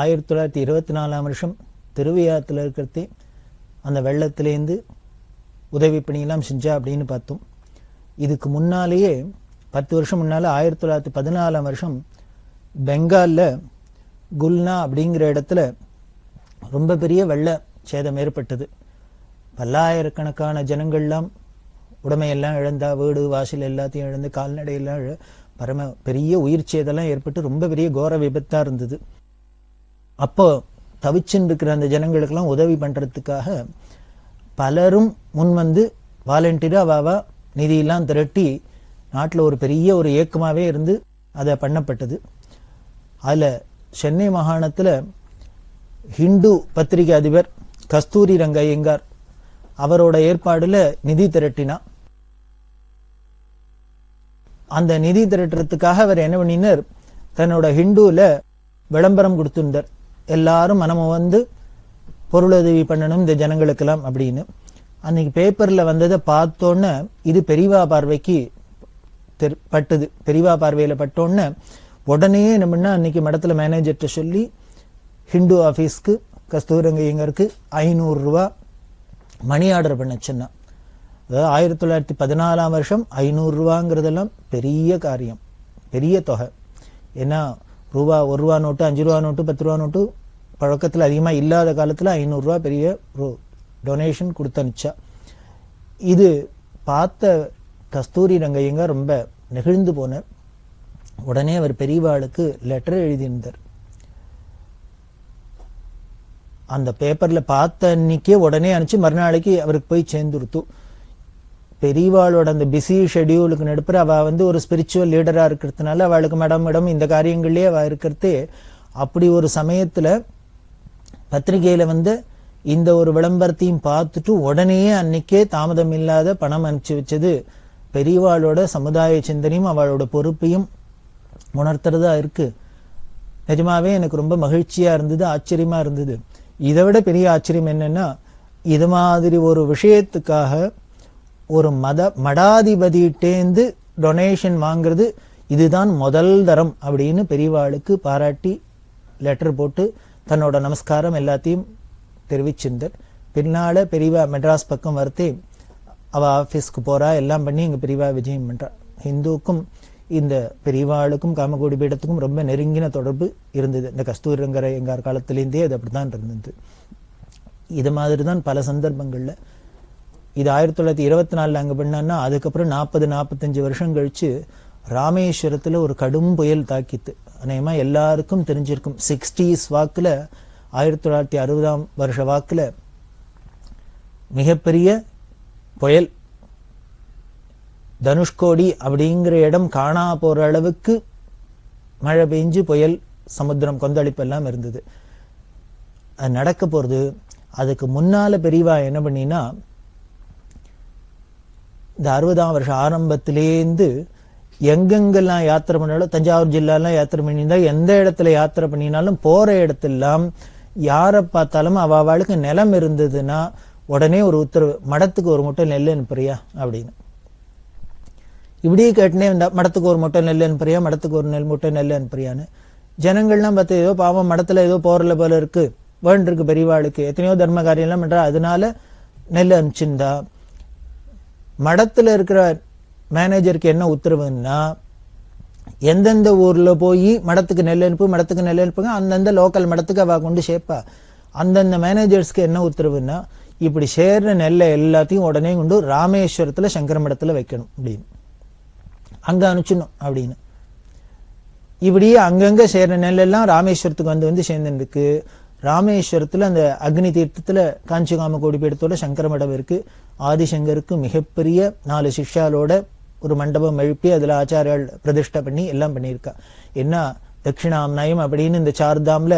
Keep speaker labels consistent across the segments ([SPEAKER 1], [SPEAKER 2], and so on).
[SPEAKER 1] 1924 திருவையாத்துல இருக்கிறதே அந்த வெள்ளத்திலேருந்து உதவி பணியெல்லாம் செஞ்சா அப்படின்னு பார்த்தோம். இதுக்கு முன்னாலேயே 10 வருஷம் முன்னால 1914 பெங்கால்ல குல்னா அப்படிங்கிற இடத்துல ரொம்ப பெரிய வெள்ள சேதம் ஏற்பட்டது. பல்லாயிரக்கணக்கான ஜனங்கள்லாம் உடைமையெல்லாம் இழந்தா, வீடு வாசல் எல்லாத்தையும் இழந்து, கால்நடையெல்லாம் பரம பெரிய உயிர் சேதெல்லாம் ஏற்பட்டு ரொம்ப பெரிய கோர விபத்தா இருந்தது. அப்போ தவிச்சுன்னு இருக்கிற அந்த ஜனங்களுக்கெல்லாம் உதவி பண்றதுக்காக பலரும் முன் வந்து வாலண்டியரா அவாவா நிதியெல்லாம் திரட்டி நாட்டில் ஒரு பெரிய ஒரு இயக்கமாவே இருந்து அதை பண்ணப்பட்டது. அதுல சென்னை மாகாணத்துல ஹிந்து பத்திரிகை அதிபர் கஸ்தூரி ரங்கையங்கார் அவரோட ஏற்பாடுல நிதி திரட்டினா. அந்த நிதி திரட்டுறதுக்காக அவர் என்ன பண்ணினார், தன்னோட ஹிந்துல விளம்பரம் கொடுத்திருந்தார். எல்லாரும் மனமும் வந்து பொருளுதவி பண்ணணும் இந்த ஜனங்களுக்கெல்லாம் அப்படின்னு. அன்னைக்கு பேப்பர்ல வந்ததை பார்த்தோன்னு இது பெரியவா பார்வைக்கு பட்டுது. பெரியவா பார்வையில பட்டோன்னு உடனே என்ன பண்ணா, அன்னைக்கு மடத்துல மேனேஜர்கிட்ட சொல்லி ஹிந்து ஆபீஸ்க்கு கஸ்தூரங்கையங்கருக்கு 500 ரூபாய் மணி ஆர்டர் பண்ண சொன்னா. அதாவது 1914 500 ரூபாங்கிறதெல்லாம் பெரிய காரியம், பெரிய தொகை. ஏன்னா ரூபா 1 ரூபா நோட்டு, 5 ரூபா நோட்டு, 10 ரூபா நோட்டு பழக்கத்தில் அதிகமா இல்லாத காலத்துல 500 ரூபாய் பெரிய டொனேஷன் கொடுத்து அனுப்பிச்சா. இது பார்த்த கஸ்தூரி ரங்கையங்க ரொம்ப நெகிழ்ந்து போனார். உடனே அவர் பெரியவாளுக்கு லெட்டர் எழுதியிருந்தார். அந்த பேப்பர்ல பார்த்த அன்னைக்கே உடனே அனுப்பிச்சு மறுநாளைக்கு அவருக்கு போய் சேர்ந்துருத்து. பெரியவாளோட அந்த பிஸி ஷெடியூலுக்கு நடுப்புற அவ வந்து ஒரு ஸ்பிரிச்சுவல் லீடரா இருக்கிறதுனால அவளுக்கு மேடம் இந்த காரியங்கள்லயே அவ இருக்கிறதே. அப்படி ஒரு சமயத்துல பத்திரிகையில வந்து இந்த ஒரு விளம்பரத்தையும் பார்த்துட்டு உடனே அன்னைக்கே தாமதம் இல்லாத பணம் அனுப்பிச்சு வச்சது பெரியவாளோட சமுதாய சிந்தனையும் அவளோட பொறுப்பையும் உணர்த்துறதா இருக்கு. நிஜமாவே எனக்கு ரொம்ப மகிழ்ச்சியா இருந்தது, ஆச்சரியமா இருந்தது. இதை விட பெரிய ஆச்சரியம் என்னன்னா, இது மாதிரி ஒரு விஷயத்துக்காக ஒரு மடாதிபதியிட்டேந்து டொனேஷன் வாங்குறது இதுதான் முதல் தரம் அப்படின்னு பெரியவாளுக்கு பாராட்டி லெட்டர் போட்டு தன்னோட நமஸ்காரம் எல்லாத்தையும் தெரிவிச்சிருந்தார். பின்னால பெரியவா மெட்ராஸ் பக்கம் வரத்தே அவ ஆபீஸ்க்கு போறா, எல்லாம் பண்ணி இங்க பெரியவா விஜயம் பண்றா. ஹிந்துக்கும் இந்த பெரியவாளுக்கும் காமகோடி பீடத்துக்கும் ரொம்ப நெருங்கின தொடர்பு இருந்தது. இந்த கஸ்தூரி ரங்கையங்கார் காலத்திலேருந்தே அது அப்படித்தான் இருந்தது. இது மாதிரிதான் பல சந்தர்ப்பங்கள்ல. இது 1924 அங்க பண்ணான்னா அதுக்கப்புறம் 40-45 வருஷம் கழிச்சு ராமேஸ்வரத்துல ஒரு கடும் புயல் தாக்கித்து. அநேகமா எல்லாருக்கும் தெரிஞ்சிருக்கும். 60s வாக்குல 1960 வாக்குல மிகப்பெரிய புயல். தனுஷ்கோடி அப்படிங்கிற இடம் காணா போற அளவுக்கு மழை பெஞ்சு புயல், சமுத்திரம் கொந்தளிப்பு எல்லாம் இருந்தது. அது நடக்க போறது. அதுக்கு முன்னால பெரியவா என்ன பண்ணினா, இந்த 60ஆம் வருஷம் ஆரம்பத்திலேருந்து எங்கெங்கெல்லாம் யாத்திரை பண்ணாலும், தஞ்சாவூர் ஜில்லாலாம் யாத்திரை பண்ணியிருந்தா, எந்த இடத்துல யாத்திரை பண்ணினாலும் போற இடத்தெல்லாம் யாரை பார்த்தாலும் அவளுக்கு நிலம் இருந்ததுன்னா உடனே ஒரு உத்தரவு, மடத்துக்கு ஒரு மூட்டை நெல் அனுப்புறியா அப்படின்னு. இப்படியே கேட்டுனே வந்தா, மடத்துக்கு ஒரு மூட்டை நெல் அனுப்புறியா, மடத்துக்கு ஒரு மூட்டை நெல் அனுப்புறியான்னு. ஜனங்கள்லாம் பார்த்து ஏதோ பாவம் மடத்துல ஏதோ போறல போல இருக்கு, வேண்டிருக்கு பெரியவாளுக்கு, எத்தனையோ தர்ம காரியம் எல்லாம் பண்றா, அதனால நெல் அனுப்பிச்சிருந்தா. மடத்துல இருக்கிற மேனேஜருக்கு என்ன உத்தரவுன்னா, எந்தெந்த ஊர்ல போய் மடத்துக்கு நெல் அனுப்பு, மடத்துக்கு நெல் அனுப்புங்க, அந்தந்த லோக்கல் மடத்துக்கு அவ கொண்டு சேர்ப்பா. அந்தந்த மேனேஜர்ஸ்க்கு என்ன உத்தரவுன்னா, இப்படி சேர்ற நெல்லை எல்லாத்தையும் உடனே கொண்டு ராமேஸ்வரத்துல சங்கர மடத்துல வைக்கணும் அப்படின்னு, அங்க அனுப்பிச்சிடணும் அப்படின்னு. இப்படியே அங்கங்க சேர்ற நெல் எல்லாம் ராமேஸ்வரத்துக்கு வந்து சேர்ந்துருக்கு. ராமேஸ்வரத்துல அந்த அக்னி தீர்த்தத்துல காஞ்சி காமகோடி பீடத்தோட சங்கர மடம் இருக்கு. ஆதிசங்கருக்கு மிகப்பெரிய 4 சிஷ்யாலோட ஒரு மண்டபம் எழுப்பி அதுல ஆச்சாரியால் பிரதிஷ்டை பண்ணி எல்லாம் பண்ணியிருக்கா. என்ன தட்சிணாம்நாயம் அப்படின்னு இந்த சார்தாம்ல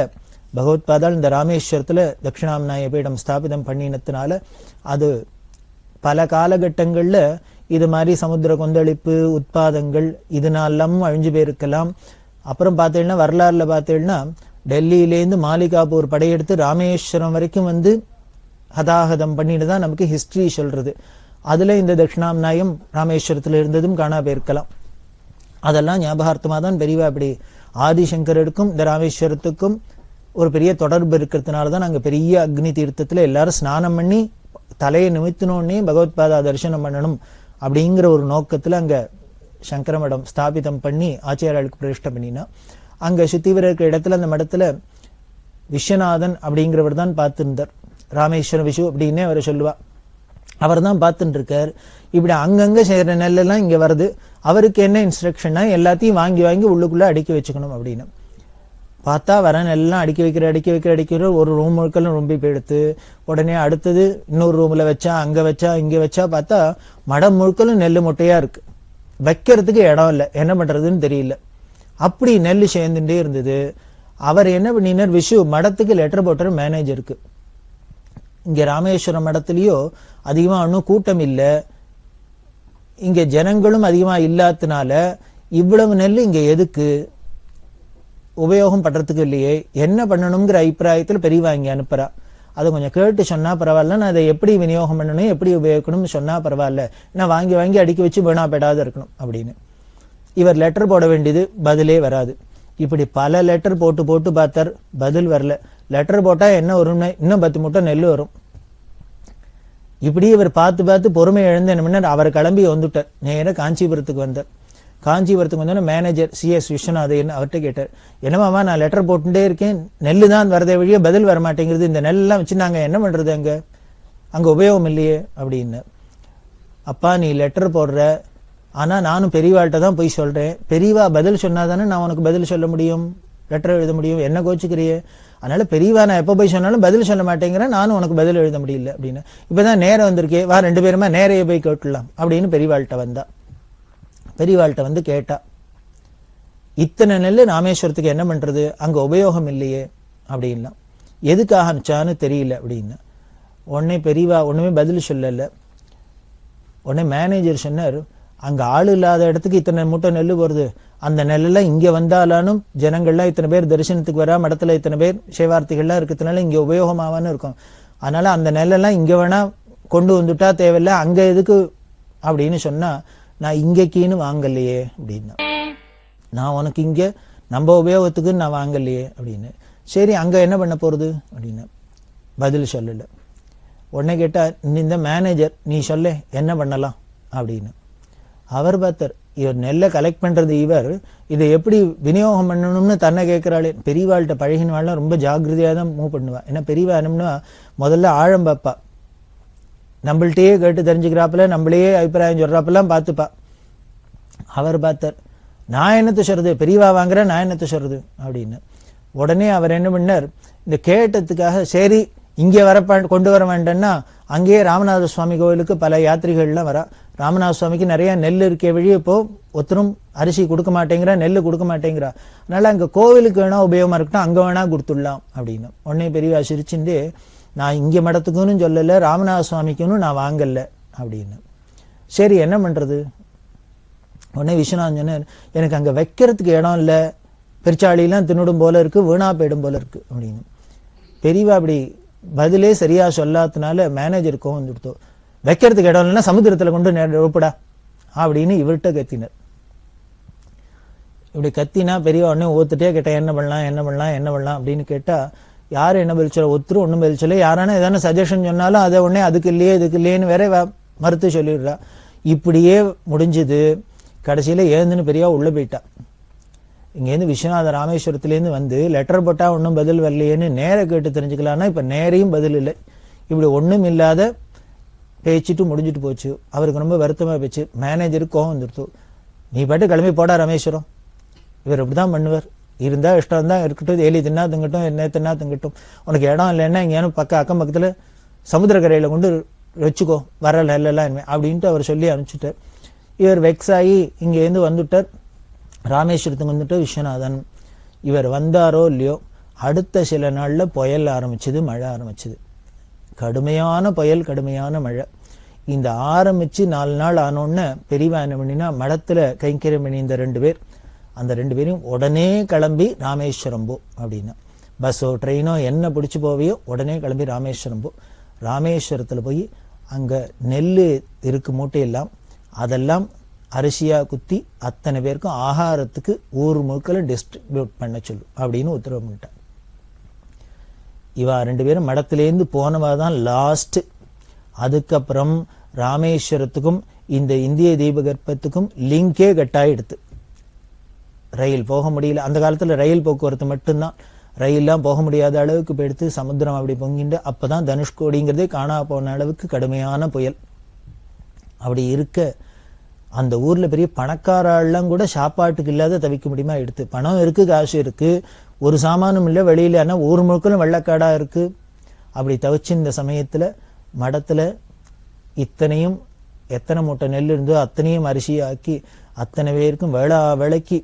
[SPEAKER 1] பகவத்பாதால் இந்த ராமேஸ்வரத்துல தட்சிணாம்நாய பீடம் ஸ்தாபிதம் பண்ணினதுனால அது பல காலகட்டங்கள்ல இது மாதிரி சமுத்திர கொந்தளிப்பு உட்பாதங்கள் இதனாலும் அழிஞ்சு போயிருக்கலாம். அப்புறம் பார்த்தீங்கன்னா வரலாறுல பார்த்தீங்கன்னா டெல்லியிலேருந்து மாலிகாபூர் படையெடுத்து ராமேஸ்வரம் வரைக்கும் வந்து ஹதாஹதம் பண்ணிட்டு தான் நமக்கு ஹிஸ்டரி சொல்றது. அதுல இந்த தட்சிணாம்நாயம் ராமேஸ்வரத்துல இருந்ததும் காணா போயிருக்கலாம். அதெல்லாம் ஞாபகார்த்தமா தான் பெரியவா அப்படி ஆதிசங்கருக்கும் இந்த ராமேஸ்வரத்துக்கும் ஒரு பெரிய தொடர்பு இருக்கிறதுனாலதான் அங்க பெரிய அக்னி தீர்த்தத்துல எல்லாரும் ஸ்நானம் பண்ணி தலையை நிமித்தினோடனே பகவத்பாதா தரிசனம் பண்ணணும் அப்படிங்கிற ஒரு நோக்கத்துல அங்க சங்கர மடம் ஸ்தாபிதம் பண்ணி ஆச்சாரியாளுக்கு பிரதிஷ்டை பண்ணினா, அங்க சுத்திவர இருக்கிற இடத்துல அந்த மடத்துல விஸ்வநாதன் அப்படிங்கிறவர் தான் பார்த்துருந்தார். ராமேஸ்வர விஷு அப்படின்னே அவரை சொல்லுவா. அவர் தான் பார்த்துட்டு இருக்கார். இப்படி அங்கங்க செய்யற நெல்லெல்லாம் இங்க வருது. அவருக்கு என்ன இன்ஸ்ட்ரக்ஷன்னா, எல்லாத்தையும் வாங்கி வாங்கி உள்ளுக்குள்ள அடுக்கி வச்சுக்கணும் அப்படின்னு. பார்த்தா வர நெல்லாம் அடுக்கி வைக்கிற ஒரு ரூம் முழுக்கெல்லாம் ரொம்ப போயிடுத்து. உடனே அடுத்தது இன்னொரு ரூம்ல வச்சா, அங்க வச்சா, இங்க வச்சா, பார்த்தா மடம் முழுக்கலும் நெல் முட்டையா இருக்கு. வைக்கிறதுக்கு இடம் இல்லை, என்ன பண்றதுன்னு தெரியல. அப்படி நெல் சேர்ந்துட்டே இருந்தது. அவர் என்ன பண்ணினார், விஷு மடத்துக்கு லெட்டர் போட்டார் மேனேஜருக்கு. இங்க ராமேஸ்வரம் மடத்திலயோ அதிகமா ஒன்றும் கூட்டம் இல்லை, இங்க ஜனங்களும் அதிகமா இல்லாததுனால இவ்வளவு நெல் இங்க எதுக்கு உபயோகம் பண்றதுக்கு இல்லையே, என்ன பண்ணணுங்கிற அபிப்பிராயத்தில் பெரியவா இங்க அனுப்புறா. அதை கொஞ்சம் கேட்டு சொன்னா பரவாயில்ல, நான் அதை எப்படி விநியோகம் பண்ணணும், எப்படி உபயோகிக்கணும்னு சொன்னா பரவாயில்ல, நான் வாங்கி வாங்கி அடுக்கி வச்சு வீணா பெடாத இருக்கணும் அப்படின்னு. இவர் லெட்டர் போட வேண்டியது, பதிலே வராது. இப்படி பல லெட்டர் போட்டு போட்டு பார்த்தார், பதில் வரல. லெட்டர் போட்டா என்ன வரும்னு, இன்னும் 10 மூட்டை நெல் வரும். இப்படி இவர் பார்த்து பார்த்து பொறுமை இழந்து என்ன பண்ணார், அவர் கிளம்பி வந்துட்டார். நேர காஞ்சிபுரத்துக்கு வந்தார். காஞ்சிபுரத்துக்கு வந்தோன்னா மேனேஜர் CS விஸ்வநாதன் அவர்கிட்ட கேட்டார், என்னமாமா நான் லெட்டர் போட்டுட்டே இருக்கேன், நெல்லு தான் வரதே வழியே பதில் வர மாட்டேங்கிறது, இந்த நெல்லாம் வச்சு நாங்க என்ன பண்றது, அங்க உபயோகம் இல்லையே அப்படின்னு. அப்பா நீ லெட்டர் போடுற, ஆனா நானும் பெரியவாள்கிட்ட தான் போய் சொல்றேன், பெரியவா பதில் சொன்னாதானே நான் உனக்கு பதில் சொல்ல முடியும், லெட்டர் எழுத முடியும், என்ன கோச்சுக்கிறியே, அதனால பெரியவா நான் எப்ப போய் சொன்னாலும் பதில் சொல்ல மாட்டேங்கிறேன், நானும் உனக்கு பதில் எழுத முடியல அப்படின்னு. இப்பதான் நேரம் வந்திருக்கே, வா 2 பேருமா நேரையே போய் கேட்டுலாம் அப்படின்னு பெரியவாள்கிட்ட வந்தா. பெரியவாள்கிட்ட வந்து கேட்டா, இத்தனை நெல் ராமேஸ்வரத்துக்கு என்ன பண்றது, அங்க உபயோகம் இல்லையே அப்படின்னா. எதுக்காக அனுப்பிச்சான்னு தெரியல அப்படின்னா. உடனே பெரியவா ஒண்ணுமே பதில் சொல்லல. உடனே மேனேஜர் சொன்னார், அங்க ஆள் இல்லாத இடத்துக்கு இத்தனை மூட்டை நெல் வருது, அந்த நெல்லெல்லாம் இங்க வந்தாலும் ஜனங்கள்லாம் இத்தனை பேர் தரிசனத்துக்கு வரா, மடத்துல இத்தனை பேர் சேவார்த்திகள்லாம் இருக்கிறதுனால இங்க உபயோகமாவான்னு இருக்கும், அதனால அந்த நெல்லெல்லாம் இங்க வேணா கொண்டு வந்துட்டா தேவையில்லை, அங்க எதுக்கு அப்படின்னு சொன்னா, நான் இங்கக்கின்னு வாங்கலையே அப்படின்னா. நான் உனக்கு இங்க நம்ம உபயோகத்துக்கு நான் வாங்கலையே அப்படின்னு. சரி அங்க என்ன பண்ண போறது அப்படின்னு பதில் சொல்லல. உடனே கேட்டா, இந்த மேனேஜர் நீ சொல்ல என்ன பண்ணலாம் அப்படின்னு. அவர் பார்த்தார், இவர் நெல்லை கலெக்ட் பண்றது, இவர் இதை எப்படி விநியோகம் பண்ணணும்னு தன்னை கேட்கிறாளே. பெரியவாள்கிட்ட பழகினவாள்லாம் ரொம்ப ஜாகிரதையா தான் மூவ் பண்ணுவா. ஏன்னா பெரியவா என்னம்னா முதல்ல ஆழம் பார்ப்பா, நம்மள்கிட்டயே கேட்டு தெரிஞ்சுக்கிறாப்புல, நம்மளே அபிப்பிராயம் சொல்றாப்பெல்லாம் பார்த்துப்பா. அவர் பார்த்தார், நான் என்னத்தை சொல்றது, பெரியவா வாங்குற நான் என்னத்தை சொல்றது அப்படின்னு. உடனே அவர் என்ன பண்ணார், இந்த கேட்டதுக்காக சரி இங்கே கொண்டு வர வேண்டாம்னா, அங்கேயே ராமநாத சுவாமி கோவிலுக்கு பல யாத்திரிகள்லாம் வரா. ராமநாத சுவாமிக்கு நிறைய நெல் இருக்க வழி, இப்போ ஒருத்தரும் அரிசி கொடுக்க மாட்டேங்கிறா, நெல் கொடுக்க மாட்டேங்கிறா, அதனால அங்க கோவிலுக்கு வேணா உபயோகமா இருக்கட்டும், அங்க வேணா கொடுத்துடலாம் அப்படின்னு. உடனே பெரியவா சிரிச்சுட்டு, நான் இங்க மடத்துக்குன்னு சொல்லல, ராமநாத சுவாமிக்குன்னு நான் வாங்கல அப்படின்னு. சரி என்ன பண்றது. உடனே விஸ்வநாதன் சொன்னார், எனக்கு அங்க வைக்கிறதுக்கு இடம் இல்லை, பெருச்சாளிலாம் தின்னுடும் போல இருக்கு, வீணா போயிடும் போல இருக்கு அப்படின்னு. பெரியவா அப்படி பதிலே சரியா சொல்லாதனால மேனேஜருக்கும் வந்துடுத்தோ, வைக்கிறதுக்கு இடம் இல்லைன்னா சமுத்திரத்துல கொண்டு ஒப்படா அப்படின்னு இவர்கிட்ட கத்தினார். இப்படி கத்தினா பெரியவா உடனே ஒத்துட்டே கேட்டா, என்ன பண்ணலாம் என்ன பண்ணலாம் என்ன பண்ணலாம் அப்படின்னு கேட்டா, யாரும் என்ன பதில் சொல்ல, ஒருத்தரும் ஒன்றும் பதில் சொல்ல. யாரான ஏதான சஜஷன் சொன்னாலும் அதை உடனே அதுக்கு இல்லையே இதுக்கு இல்லையேன்னு வேற மறுத்து சொல்லிடுறா. இப்படியே முடிஞ்சது. கடைசியில ஏந்துன்னு பெரியவா உள்ள போயிட்டா. இங்கேருந்து விஸ்வநாத ராமேஸ்வரத்துலேருந்து வந்து லெட்டர் போட்டா ஒன்றும் பதில் வரலையேன்னு நேர கேட்டு தெரிஞ்சுக்கலாம்னா இப்ப நேரையும் பதில் இல்லை. இப்படி ஒன்றும் இல்லாத பேச்சுட்டு முடிஞ்சுட்டு போச்சு. அவருக்கு ரொம்ப வருத்தமா போச்சு. மேனேஜருக்கு கோவம் வந்துடுத்து. நீ பாட்டு கிளம்பி போடா ராமேஸ்வரம், இவர் இப்படிதான் பண்ணுவார், இருந்தா இஷ்டம் தான் இருக்கட்டும், ஏலி தின்னா திங்கட்டும், என்ன தின்னா திங்கட்டும், உனக்கு இடம் இல்லைன்னா இங்கேனும் அக்கம் பக்கத்துல சமுத்திரக்கரையில கொண்டு வச்சுக்கோ, வர நெல்லாம் அப்படின்ட்டு அவர் சொல்லி அனுப்பிச்சுட்டார். இவர் வெக்ஸ் ஆகி இங்கேருந்து வந்துட்டார். ராமேஸ்வரத்துக்கு வந்துட்டு விஸ்வநாதன். இவர் வந்தாரோ இல்லையோ, அடுத்த சில நாள்ல புயல் ஆரம்பிச்சது, மழை ஆரம்பிச்சது. கடுமையான புயல், கடுமையான மழை. இந்த ஆரம்பிச்சு 4 நாள் ஆனோன்னு பெரியவா என்ன பண்ணினா, மடத்துல கைங்கரியம் பண்ணி இந்த 2 பேர், அந்த 2 பேரையும் உடனே கிளம்பி ராமேஸ்வரம் போ அப்படின்னா. பஸ்ஸோ ட்ரெயினோ என்ன பிடிச்சு போவியோ உடனே கிளம்பி ராமேஸ்வரம் போ. ராமேஸ்வரத்துல போய் அங்க நெல் இருக்கு மூட்டையெல்லாம், அதெல்லாம் அரிசியா குத்தி அத்தனை பேருக்கும் ஆகாரத்துக்கு ஊர் முழுக்கல டிஸ்ட்ரிபியூட் பண்ண சொல்லு அப்படின்னு உத்தரவு பண்ணிட்டார். இவா 2 பேரும் மடத்திலேருந்து போனவா தான் லாஸ்ட். அதுக்கப்புறம் ராமேஸ்வரத்துக்கும் இந்த இந்திய தீபகற்பத்துக்கும் லிங்கே கட்டாயிடுத்து. ரயில் போக முடியல. அந்த காலத்துல ரயில் போக்குவரத்து மட்டும்தான், ரயில்லாம் போக முடியாத அளவுக்கு போயிடுத்து. சமுத்திரம் அப்படி பொங்கிட்டு அப்பதான் தனுஷ்கோடிங்கிறதே காணா போன அளவுக்கு கடுமையான புயல். அப்படி இருக்க அந்த ஊர்ல பெரிய பணக்காரெல்லாம் கூட சாப்பாட்டுக்கு இல்லாத தவிக்க முடியுமா எடுத்து. பணம் இருக்கு, காசு இருக்கு, ஒரு சாமானும் இல்லை வெளியில. ஆனா ஊர் முழுக்களும் வெள்ளக்காடா இருக்கு. அப்படி தவிச்சு இந்த சமயத்துல மடத்துல இத்தனையும் எத்தனை மூட்டை நெல் இருந்தோ அத்தனையும் அரிசியாக்கி அத்தனை பேருக்கும் வேளைக்கு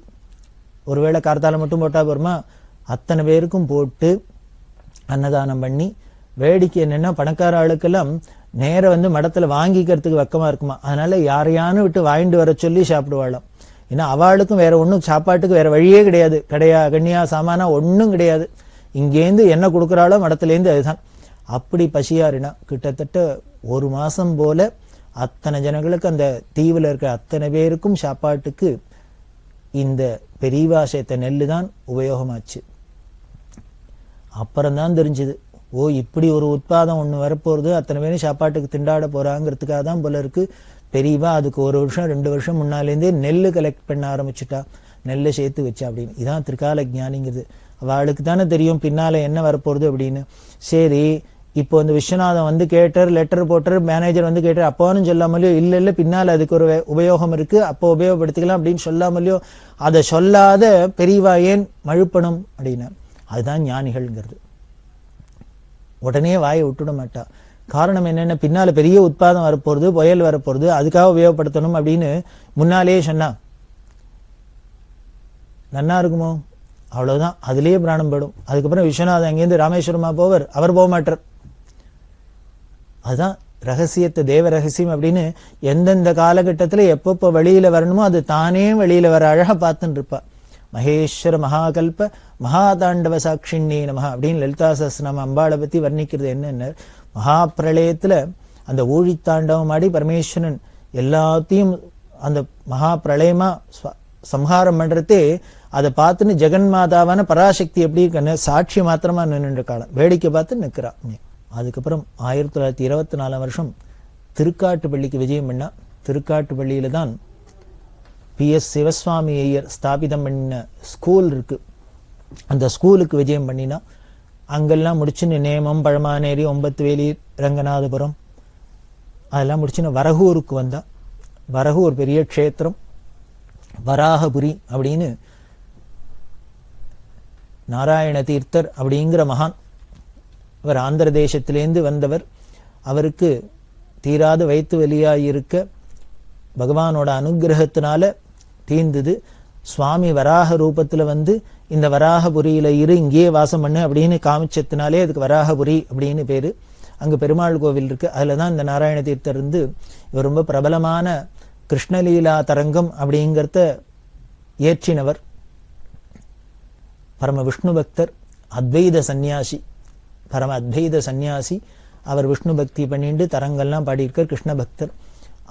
[SPEAKER 1] ஒருவேளை கார்த்தால மட்டும் போட்டா போருமா, அத்தனை பேருக்கும் போட்டு அன்னதானம் பண்ணி. வேடிக்கை என்னன்னா பணக்கார ஆளுக்கெல்லாம் நேர மடத்துல வாங்கிக்கிறதுக்கு வெக்கமா இருக்குமா. அதனால யாரையானு விட்டு வாங்கிட்டு வர சொல்லி சாப்பிடுவாளாம். ஏன்னா அவளுக்கும் வேற ஒண்ணும் சாப்பாட்டுக்கு வேற வழியே கிடையாது. கண்ணியா சாமானா ஒன்னும் கிடையாது. இங்கேருந்து என்ன கொடுக்குறாளோ மடத்திலேருந்து அதுதான். அப்படி பசியாறினா கிட்டத்தட்ட 1 மாசம் போல அத்தனை ஜனங்களுக்கு அந்த தீவுல இருக்க அத்தனை பேருக்கும் சாப்பாட்டுக்கு இந்த பெரியவா சேர்த்த நெல்லு தான் உபயோகமாச்சு. அப்புறம்தான் தெரிஞ்சது, ஓ இப்படி ஒரு உட்பாதம் ஒண்ணு வரப்போறது, அத்தனை பேரும் சாப்பாட்டுக்கு திண்டாட போறாங்கிறதுக்காக தான் போல இருக்கு. பெரியவா அதுக்கு 1 வருஷம் 2 வருஷம் முன்னாலேருந்தே நெல்லு கலெக்ட் பண்ண ஆரம்பிச்சுட்டா, நெல்லை சேர்த்து வச்சா அப்படின்னு. இதான் திரிகால ஞானிங்கிறது. அவளுக்கு தானே தெரியும் பின்னால என்ன வரப்போறது அப்படின்னு. சரி, இப்போ இந்த விஸ்வநாதன் கேட்டார், லெட்டர் போட்டார், மேனேஜர் கேட்டார். அப்போன்னு சொல்லாமலையோ இல்ல பின்னால அதுக்கு ஒரு உபயோகம் இருக்கு, அப்போ உபயோகப்படுத்திக்கலாம் அப்படின்னு சொல்லாமலையோ, அதை சொல்லாத பெரியவா ஏன் மழுப்பணும் அப்படின்னா அதுதான் ஞானிகள்ங்கிறது. உடனே வாயை விட்டுட மாட்டா. காரணம் என்னென்ன, பின்னால பெரிய உட்பாதம் வரப்போறது, புயல் வரப்போறது, அதுக்காக உபயோகப்படுத்தணும் அப்படின்னு முன்னாலேயே சொன்னா நன்னா இருக்குமோ? அவ்வளவுதான், அதுலயே பிராணம் போயிடும். அதுக்கப்புறம் விஸ்வநாதன் அங்கேருந்து ராமேஸ்வரமா போவர், அவர் போக மாட்டார். அதுதான் ரகசியத்தை, தேவ ரகசியம் அப்படின்னு. எந்தெந்த காலகட்டத்துல எப்பப்போ வெளியில வரணுமோ அது தானே வெளியில வர அழகா பார்த்துட்டு இருப்பா. மகேஸ்வர மகாகல்ப மகாதாண்டவ சாட்சிண்ணே நமஹ அப்படின்னு லலிதா சஹஸ்ரநாம அம்பாளை பத்தி வர்ணிக்கிறது என்னென்ன, மகாபிரளயத்துல அந்த ஊழித்தாண்டவம் ஆடி பரமேஸ்வரன் எல்லாத்தையும் அந்த மகா பிரளயமா சம்ஹாரம் பண்றதே அதை பார்த்துன்னு ஜெகன்மாதாவான பராசக்தி எப்படி இருக்குன்னு சாட்சி மாத்திரமா நின்று காலம் வேடிக்கை பார்த்து நிற்கிறா. அதுக்கப்புறம் 1924 திருக்காட்டுப்பள்ளிக்கு விஜயம் பண்ணா. திருக்காட்டுப்பள்ளியில தான் PS சிவசுவாமி ஐயர் ஸ்தாபிதம் பண்ண ஸ்கூல் இருக்கு. அந்த ஸ்கூலுக்கு விஜயம் பண்ணினா அங்கெல்லாம் முடிச்சுன்னு நேமம், பழமானேரி, ஒம்பத்துவேலி, ரங்கநாதபுரம் அதெல்லாம் முடிச்சுன்னு வரகூருக்கு வந்தா. வரகூர் பெரிய க்ஷேத்திரம், வராகபுரி அப்படின்னு நாராயண தீர்த்தர் அப்படிங்கிற மகான், அவர் ஆந்திர தேசத்திலேருந்து வந்தவர். அவருக்கு தீராத வயிற்று வலியாயிருக்க பகவானோட அனுகிரகத்தினால தீர்ந்தது. சுவாமி வராக ரூபத்துல இந்த வராகபுரியில இங்கேயே வாசம் பண்ணு அப்படின்னு காமிச்சத்தினாலே அதுக்கு வராகபுரி அப்படின்னு பேரு. அங்க பெருமாள் கோவில் இருக்கு. அதுலதான் இந்த நாராயண தீர்த்தர் இவர் ரொம்ப பிரபலமான கிருஷ்ணலீலா தரங்கம் அப்படிங்கிறத ஏற்றினவர். பரம விஷ்ணு பக்தர், அத்வைத சந்நியாசி, பரம அத்வைத சந்நியாசி. அவர் விஷ்ணு பக்தி பண்ணிட்டு தரங்கள்லாம் பாடியிருக்கார், கிருஷ்ண பக்தர்.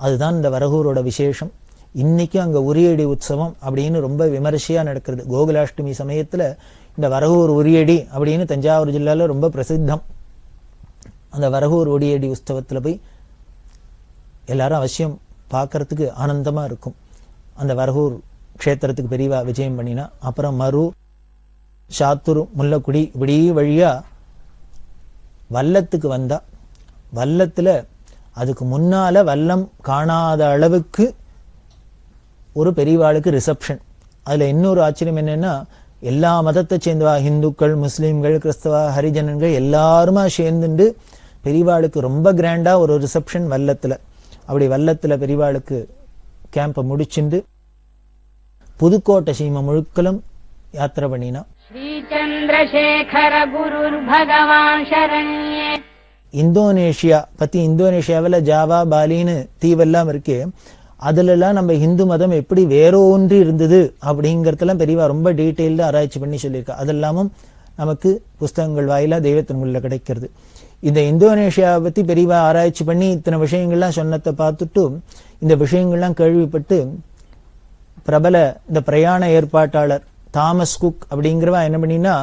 [SPEAKER 1] அதுதான் இந்த வரகூரோட விசேஷம். இன்னைக்கு அங்க உரியடி உற்சவம் அப்படின்னு ரொம்ப விமரிசையா நடக்கிறது. கோகுலாஷ்டமி சமயத்துல இந்த வரகூர் உரியடி அப்படின்னு தஞ்சாவூர் ஜில்லால ரொம்ப பிரசித்தம். அந்த வரகூர் உரியடி உற்சவத்துல போய் எல்லாரும் அவசியம் பார்க்கறதுக்கு ஆனந்தமா இருக்கும். அந்த வரகூர் க்ஷேத்திரத்துக்கு பெரியவா விஜயம் பண்ணினா. அப்புறம் மரு, சாத்தூர், முல்லக்குடி இப்படி வழியா வல்லத்துக்கு வந்தா. வல்லத்துல அதுக்கு முன்னால வல்லம் காணாத அளவுக்கு ஒரு பெரியவாளுக்கு ரிசப்ஷன். அதுல இன்னொரு ஆச்சரியம் என்னன்னா, எல்லா மதத்தை சேர்ந்தவா, இந்துக்கள், முஸ்லீம்கள், கிறிஸ்தவா, ஹரிஜனங்கள் எல்லாருமா சேர்ந்துட்டு பெரியவாளுக்கு ரொம்ப கிராண்டா ஒரு ரிசப்ஷன் வல்லத்துல. அப்படி வல்லத்துல பெரியவாளுக்கு கேம்ப முடிச்சுண்டு புதுக்கோட்டை சீமை முழுக்கலும் யாத்திரை பண்ணினா. இந்தோனேஷியா பத்தி, இந்தோனேஷியாவில் ஜாவா, பாலின்னு தீவெல்லாம் இருக்கே, அதுல எல்லாம் நம்ம இந்து மதம் எப்படி வேறொன்றி இருந்தது அப்படிங்கறதெல்லாம் பெரியவா ரொம்ப டீட்டெயில்டா ஆராய்ச்சி பண்ணி சொல்லியிருக்கா. அதெல்லாமும் நமக்கு புஸ்தகங்கள் வாயிலா தெய்வத்தின்குள்ள கிடைக்கிறது. இந்த இந்தோனேஷியாவை பத்தி பெரியவா ஆராய்ச்சி பண்ணி இத்தனை விஷயங்கள்லாம் சொன்னதை பார்த்துட்டு இந்த விஷயங்கள்லாம் கேள்விப்பட்டு பிரபல இந்த பிரயாண ஏற்பாட்டாளர் தாமஸ் குக் அப்படிங்கிறவா என்ன பண்ணினா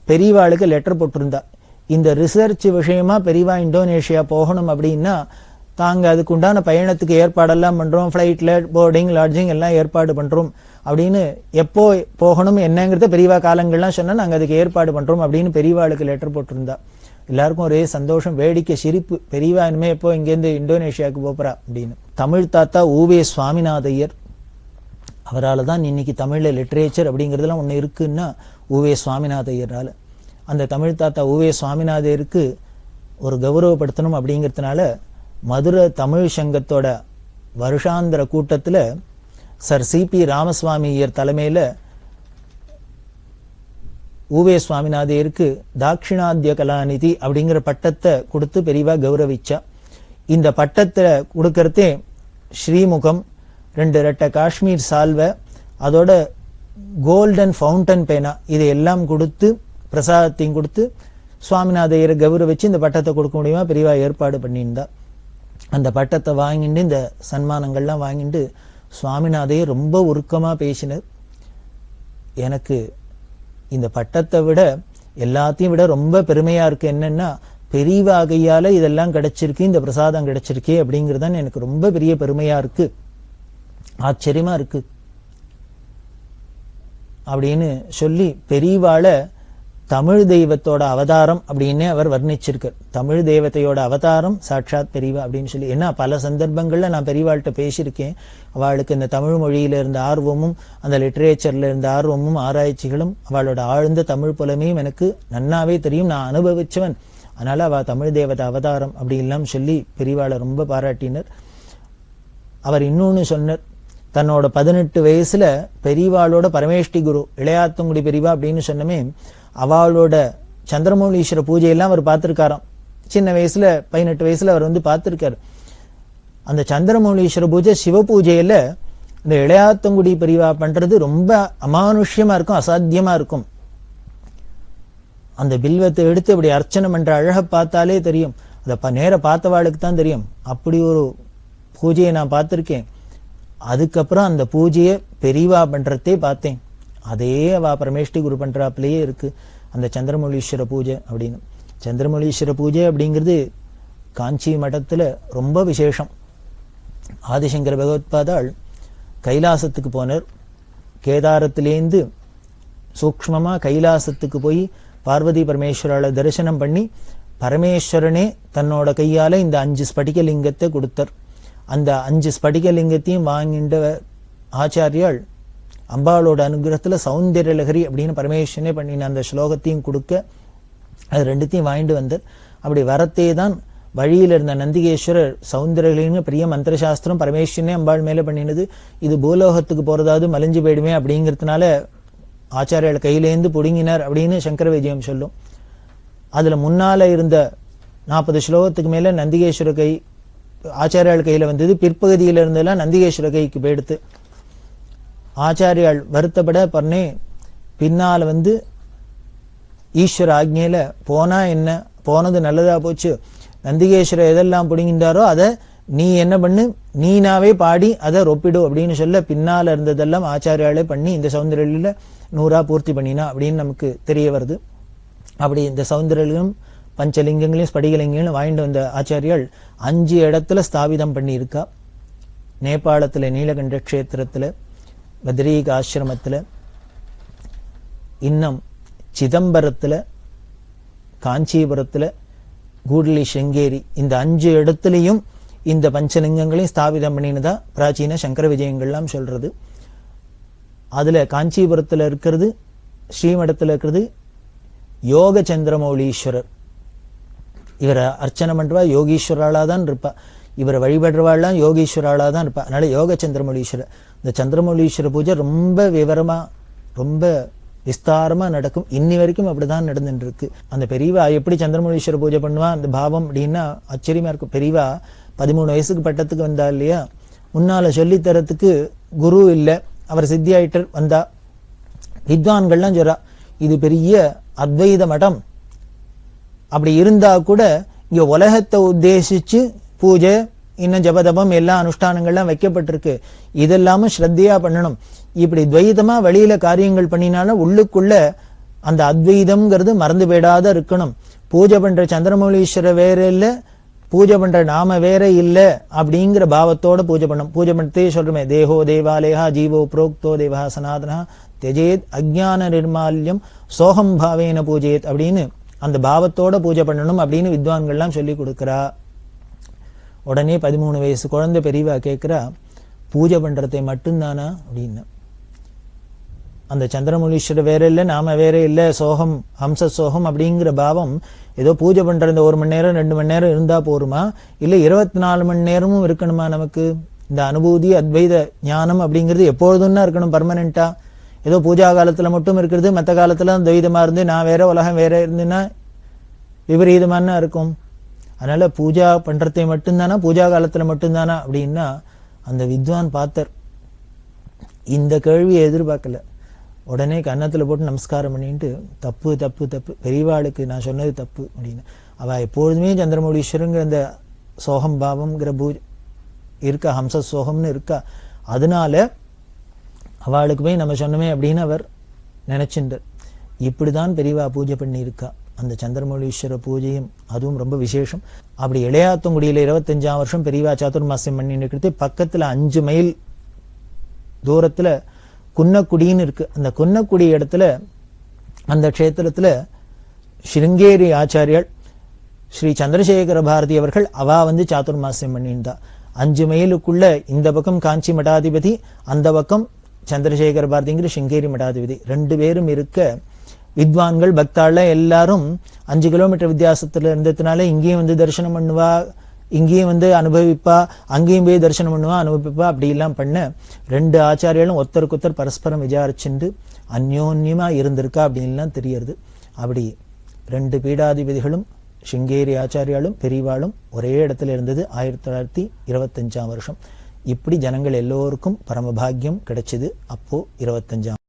[SPEAKER 1] பெரியவாளுக்கு லெட்டர் போட்டிருந்தா. இந்த ரிசர்ச் விஷயமா பெரியவா இந்தோனேஷியா போகணும் அப்படின்னா தாங்க அதுக்கு உண்டான பயணத்துக்கு ஏற்பாடெல்லாம் பண்றோம், ஃபிளைட்ல போர்டிங் லாட்ஜிங் எல்லாம் ஏற்பாடு பண்றோம் அப்படின்னு எப்போ போகணும் என்னங்கிறத பெரியவா காலங்கள்லாம் சொன்னா நாங்க அதுக்கு ஏற்பாடு பண்றோம் அப்படின்னு பெரியவாளுக்கு லெட்டர் போட்டிருந்தா. எல்லாருக்கும் ஒரே சந்தோஷம், வேடிக்கை, சிரிப்பு. பெரியவா இனிமே எப்போ இங்கேருந்து இந்தோனேஷியாவுக்கு போறா அப்படின்னு. தமிழ் தாத்தா உவே சுவாமிநாதையர், அவரால் தான் இன்னைக்கு தமிழ்ல லிட்ரேச்சர் அப்படிங்கிறதுலாம் ஒண்ணு இருக்குன்னா உவே சுவாமிநாதையரால. அந்த தமிழ் தாத்தா உவே சுவாமிநாதையருக்கு ஒரு கௌரவப்படுத்தணும் அப்படிங்கிறதுனால மதுரை தமிழ் சங்கத்தோட வருஷாந்திர கூட்டத்துல சர் சி.பி. ராமசுவாமியர் தலைமையில உவே சுவாமிநாதையருக்கு தாட்சிணாத்திய கலாநிதி அப்படிங்கிற பட்டத்தை கொடுத்து பெரியவா கௌரவிச்சா. இந்த பட்டத்தை கொடுக்கறதே ஸ்ரீமுகம், 2 ரெட்டை காஷ்மீர் சால்வை, அதோட கோல்டன் ஃபவுண்டன் பேனா இது எல்லாம் கொடுத்து பிரசாதத்தையும் கொடுத்து சுவாமிநாதையரை கௌரவிச்சு இந்த பட்டத்தை கொடுக்க முடியுமா பெரியவா ஏற்பாடு பண்ணியிருந்தா. அந்த பட்டத்தை வாங்கிட்டு இந்த சன்மானங்கள்லாம் வாங்கிட்டு சுவாமிநாதையர் ரொம்ப உருக்கமா பேசினர். எனக்கு இந்த பட்டத்தை விட எல்லாத்தையும் விட ரொம்ப பெருமையா இருக்கு என்னன்னா, பெரியவா கையால இதெல்லாம் கிடைச்சிருக்கு, இந்த பிரசாதம் கிடைச்சிருக்கே அப்படிங்கறதுதான் எனக்கு ரொம்ப பெரிய பெருமையா இருக்கு, ஆச்சரியமா இருக்கு அப்படின்னு சொல்லி பெரியவாள தமிழ் தெய்வத்தோட அவதாரம் அப்படின்னு அவர் வர்ணிச்சிருக்கார். தமிழ் தெய்வத்தையோட அவதாரம் சாட்சாத் பெரியவா அப்படின்னு சொல்லி. ஏன்னா பல சந்தர்ப்பங்கள்ல நான் பெரியவாள்கிட்ட பேசியிருக்கேன். அவளுக்கு இந்த தமிழ் மொழியில இருந்த ஆர்வமும் அந்த லிட்ரேச்சர்ல இருந்த ஆர்வமும் ஆராய்ச்சிகளும் அவளோட ஆழ்ந்த தமிழ் புலமையும் எனக்கு நன்னாவே தெரியும், நான் அனுபவிச்சவன். அதனால அவ தமிழ் தேவதை அவதாரம் அப்படி எல்லாம் சொல்லி பெரியவாளை ரொம்ப பாராட்டினர். அவர் இன்னொன்னு சொன்னார், தன்னோட 18 வயசுல பெரியவாளோட பரமேஷ்டி குரு இளையாத்தங்குடி பெரியவா அப்படின்னு சொன்னமே, அவளோட சந்திரமௌலீஸ்வர பூஜையெல்லாம் அவர் பார்த்திருக்காராம். சின்ன வயசுல 18 வயசுல அவர் வந்து பார்த்திருக்காரு. அந்த சந்திரமௌலீஸ்வர பூஜை சிவ பூஜையில இந்த இளையாத்தங்குடி பெரியவா பண்றது ரொம்ப அமானுஷ்யமா இருக்கும், அசாத்தியமா இருக்கும். அந்த பில்வத்தை எடுத்து அப்படி அர்ச்சனை பண்ற அழக பார்த்தாலே தெரியும், அதை நேர பார்த்தவாளுக்கு தான் தெரியும். அப்படி ஒரு பூஜையை நான் பார்த்திருக்கேன். அதுக்கப்புறம் அந்த பூஜையை பெரியவா பண்றதே பார்த்தேன். அதே அவ பரமேஷ்டி குரு பண்றாப்லயே இருக்கு அந்த சந்திரமௌலீஸ்வர பூஜை அப்படின்னு. சந்திரமௌலீஸ்வர பூஜை அப்படிங்கிறது காஞ்சி மடத்துல ரொம்ப விசேஷம். ஆதிசங்கர பகவத்பாதாள் கைலாசத்துக்கு போனார். கேதாரத்திலேந்து சூக்ஷ்மமா கைலாசத்துக்கு போய் பார்வதி பரமேஸ்வரால தரிசனம் பண்ணி பரமேஸ்வரனே தன்னோட கையால இந்த 5 ஸ்படிகலிங்கத்தை கொடுத்தார். அந்த 5 ஸ்படிகலிங்கத்தையும் வாங்கின்ற ஆச்சாரியால் அம்பாளோட அனுகிரகத்துல சௌந்தர்யலகரி அப்படின்னு பரமேஸ்வரனே பண்ணின அந்த ஸ்லோகத்தையும் கொடுக்க அது 2த்தையும் வாங்கிட்டு வந்தார். அப்படி வரத்தே தான் வழியில இருந்த நந்திகேஸ்வரர் சௌந்தர்யலகரின்னு பெரிய மந்திர சாஸ்திரம் பரமேஸ்வரனே அம்பாள் மேல பண்ணினது, இது பூலோகத்துக்கு போறதாவது மலிஞ்சு போயிடுமே அப்படிங்கிறதுனால ஆச்சாரியால் கையிலேந்து புடுங்கினார் அப்படின்னு சங்கர விஜயம் சொல்லும். அதுல முன்னால இருந்த 40 ஸ்லோகத்துக்கு மேல நந்திகேஸ்வர கை ஆச்சாரியால் கையில வந்தது, பிற்பகுதியில இருந்தெல்லாம் நந்திகேஸ்வர கைக்கு போயிடுத்து. ஆச்சாரியால் வருத்தப்பட பண்ணே பின்னால வந்து ஈஸ்வர ஆக்ஞையில போனா என்ன, போனது நல்லதா போச்சு, நந்திகேஸ்வர எதெல்லாம் பிடிங்கின்றாரோ அதை நீ என்ன பண்ணு, நீனாவே பாடி அதை ரொப்பிடு அப்படின்னு சொல்ல பின்னால இருந்ததெல்லாம் ஆச்சாரியாலே பண்ணி இந்த சௌந்தர்யில 100 பூர்த்தி பண்ணினா அப்படின்னு நமக்கு தெரிய வருது. அப்படி இந்த சௌந்தர்யம் பஞ்சலிங்கங்களையும் ஸ்படிகலிங்கங்களையும் வாங்கிட்டு வந்த ஆச்சாரியால் 5 இடத்துல ஸ்தாபிதம் பண்ணி இருக்கா. நேபாளத்துல நீலகண்ட கஷேத்திரத்துல, பத்ரீக ஆசிரமத்துல, இன்னும் சிதம்பரத்துல, காஞ்சிபுரத்துல, கூடலி செங்கேரி, இந்த 5 இடத்துலையும் இந்த பஞ்சலிங்கங்களையும் ஸ்தாபிதம் பண்ணினதா பிராச்சீன சங்கர விஜயங்கள்லாம் சொல்றது. அதுல காஞ்சிபுரத்துல இருக்கிறது, ஸ்ரீமடத்துல இருக்கிறது யோக சந்திரமௌலீஸ்வரர். இவரை அர்ச்சனை பண்றவா யோகீஸ்வராளா தான் இருப்பா, இவரை வழிபடுறவாள்லாம் யோகீஸ்வராளா தான் இருப்பா. அதனால யோக சந்திரமௌலீஸ்வரர். இந்த சந்திரமௌலீஸ்வர பூஜை ரொம்ப விவரமா ரொம்ப விஸ்தாரமா நடக்கும். இன்னி வரைக்கும் அப்படிதான் நடந்துட்டு இருக்கு. அந்த பெரியவா எப்படி சந்திரமௌலீஸ்வர பூஜை பண்ணுவா அந்த பாவம் அப்படின்னா ஆச்சரியமா இருக்கும். பெரியவா 13 வயசுக்கு பட்டத்துக்கு வந்தா இல்லையா, முன்னால சொல்லித்தரத்துக்கு குரு இல்லை, அவர் சித்தியாயிட்டர் வந்தா. வித்வான்கள்லாம் சொல்றா இது பெரிய அத்வைத மடம், அப்படி இருந்தா கூட இங்க உலகத்தை உத்தேசிச்சு பூஜை இன்னும் ஜபதபம் எல்லா அனுஷ்டானங்கள்லாம் வைக்கப்பட்டிருக்கு, இதெல்லாமும் ஸ்ரத்தையா பண்ணணும். இப்படி துவைதமா வெளியில காரியங்கள் பண்ணினாலும் உள்ளுக்குள்ள அந்த அத்வைதம்ங்கிறது மறந்து போயிடாத இருக்கணும். பூஜை பண்ற சந்திரமௌலீஸ்வரர் வேற இல்ல, பூஜை பண்ற நாம வேற இல்ல அப்படிங்கிற பாவத்தோட பூஜை பண்ணும். பூஜை பண்ணிட்டே சொல்றமே, தேகோ தேவாலயா ஜீவோ புரோக்தோ தேவா சனாதனா தெஜேத் அஜ்ஞான நிர்மால்யம் சோகம் பாவேன பூஜேத் அப்படின்னு அந்த பாவத்தோட பூஜை பண்ணணும் அப்படின்னு வித்வான்கள்லாம் சொல்லி கொடுக்கிறா. உடனே 13 வயசு குழந்தை பெரியவா கேட்கிறா, பூஜை பண்றதை மட்டும்தானா அப்படின்னு. அந்த சந்திரமௌலீஸ்வரர் வேற இல்ல, நாம வேற இல்ல, சோகம் ஹம்ச சோகம் அப்படிங்கிற பாவம் ஏதோ பூஜை பண்ற இந்த 1 மணி நேரம் 2 மணி நேரம் இருந்தா போருமா, இல்ல 24 மணி நேரமும் இருக்கணுமா? நமக்கு இந்த அனுபூதி அத்வைத ஞானம் அப்படிங்கிறது எப்பொழுதும் இருக்கணும், பர்மனண்டா. ஏதோ பூஜா காலத்துல மட்டும் இருக்கிறது, மற்ற காலத்துல துவைதமா இருந்து நான் வேற உலகம் வேற இருந்துன்னா விபரீதமான இருக்கும். அதனால பூஜா பண்றதை மட்டும்தானா, பூஜா காலத்துல மட்டும்தானா அப்படின்னா அந்த வித்வான் பார்த்தர் இந்த கேள்வியை எதிர்பார்க்கல. உடனே கன்னத்துல போட்டு நமஸ்காரம் பண்ணிட்டு, தப்பு தப்பு தப்பு, பெரியவாளுக்கு நான் சொன்னது தப்பு அப்படின்னு. அவ எப்பொழுதுமே சந்திரமௌலீஸ்வரங்கிற அந்த சோகம் பாவம்ங்கிற பூஜை இருக்கா, ஹம்ச சோகம்னு இருக்கா. அதனால அவளுக்கு போய் நம்ம சொன்னோமே அப்படின்னு அவர் நினைச்சின்றார். இப்படிதான் பெரியவா பூஜை பண்ணி இருக்கா. அந்த சந்திரமௌலீஸ்வர பூஜையும் அதுவும் ரொம்ப விசேஷம். அப்படி இளையாத்தங்குடியில 25ஆம் வருஷம் பெரியவா சாதுர்மாசியம் பண்ணி இருக்கிறது. பக்கத்துல 5 மைல் தூரத்துல குன்னக்குடின்னு இருக்கு. அந்த குன்னக்குடி இடத்துல அந்த க்ஷேத்திரத்துல ஸ்ருங்கேரி ஆச்சாரியால் ஸ்ரீ சந்திரசேகர பாரதி அவர்கள் அவா சாதுர்மாசியம் பண்ணியிருந்தா. 5 மைலுக்குள்ள இந்த பக்கம் காஞ்சி மடாதிபதி, அந்த பக்கம் சந்திரசேகர பாரதிங்கிற ஸ்ருங்கேரி மடாதிபதி 2 பேரும் இருக்க. வித்வான்கள் பக்தாள் எல்லாரும் 5 கிலோமீட்டர் வித்தியாசத்துல இருந்ததுனால இங்கேயும் தரிசனம் பண்ணுவா, இங்கேயும் அனுபவிப்பா, அங்கேயும் போய் தரிசனம் பண்ணுவா, அனுபவிப்பா. அப்படி எல்லாம் பண்ண 2 ஆச்சாரியாலும் ஒருத்தருக்கொத்தர் பரஸ்பரம் விசாரிச்சுண்டு அந்யோன்யமா இருந்திருக்கா அப்படின்லாம் தெரியறது. அப்படி 2 பீடாதிபதிகளும் ஸ்ருங்கேரி ஆச்சாரியாலும் பெரியவாளும் ஒரே இடத்துல இருந்தது 1925ஆம் வருஷம். இப்படி ஜனங்கள் எல்லோருக்கும் பரமபாகியம் கிடைச்சது. அப்போ 25ஆம்